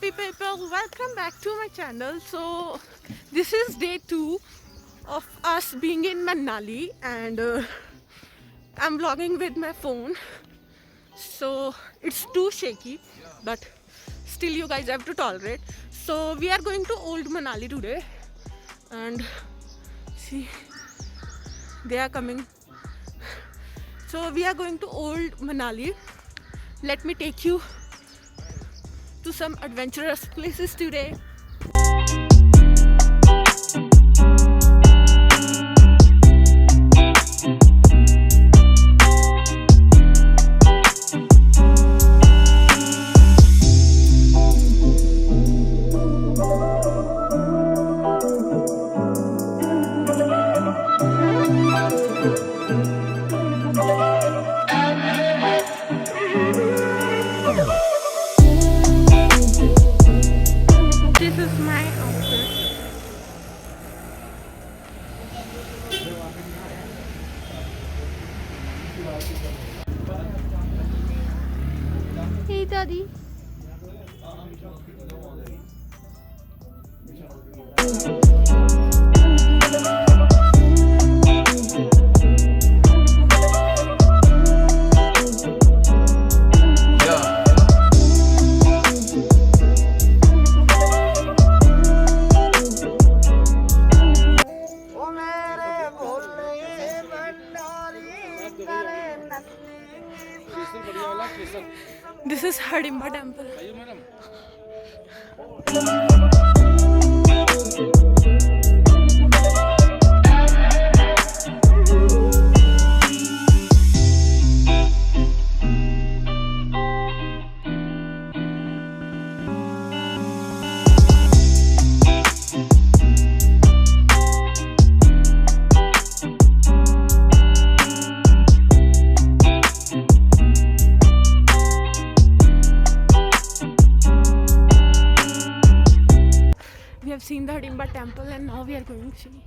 people, welcome back to my channel. So this is day 2 of us being in Manali, and I'm vlogging with my phone, so it's too shaky, but still you guys have to tolerate. So we are going to Old Manali today, and see, they are coming. So we are going to Old Manali. Let me take you to some adventurous places today. This is my outfit. Hey daddy. This is Himachal temple. We have seen the Himachal temple, and now we are going to see.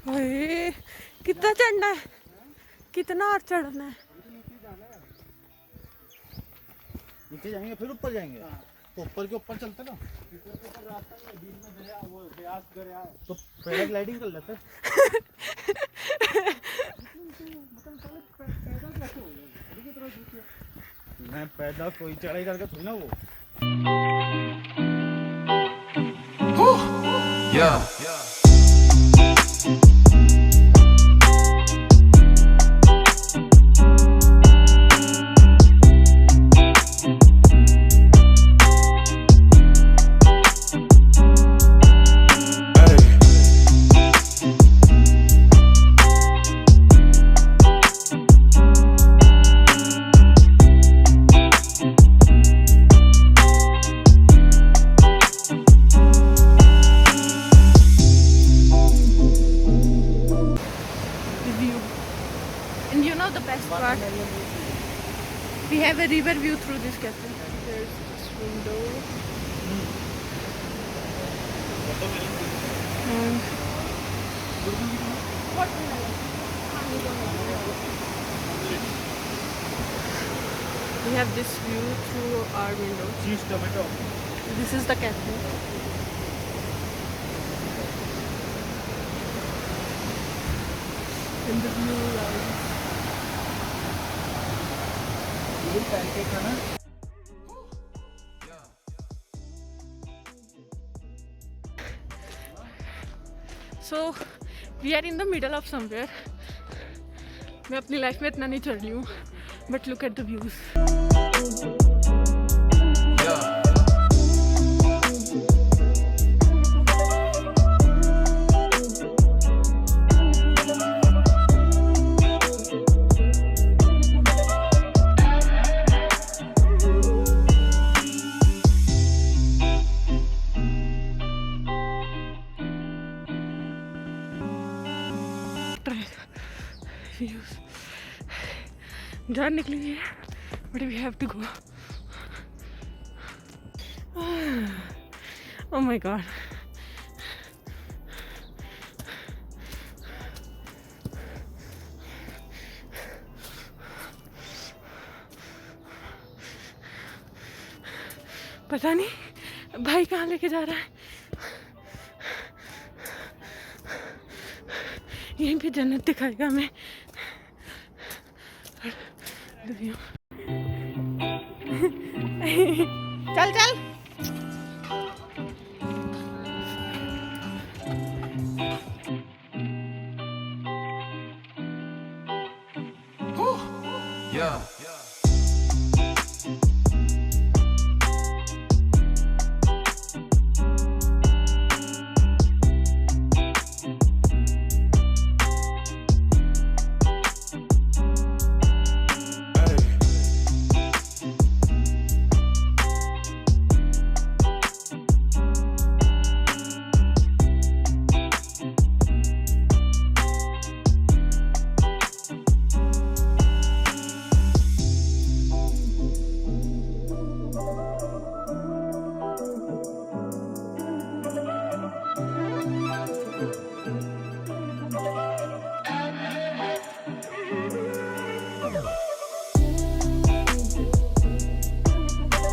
ओए, कितना चढ़ना है, कितना और चढ़ना है? नीचे जाएंगे फिर ऊपर जाएंगे, तो ऊपर के ऊपर चलते ना, तो पैराग्लाइडिंग कर लेते। मैं पैदा कोई चढ़ाई करके थोड़ी ना वो। And you know the best part? We have a river view through this cafe. There's this window. And we have this view through our window. चीज tomato. This is the cafe. And the view lights. So we are in the middle of somewhere. मैं अपनी life में इतना नहीं चढ़ रही हूँ, but look at the views. जान निकली है, but we have to go. Oh my god. पता नहीं भाई कहाँ लेके जा रहा है। यहीं पे जन्नत दिखाएगा हमें। चल चल। Yeah.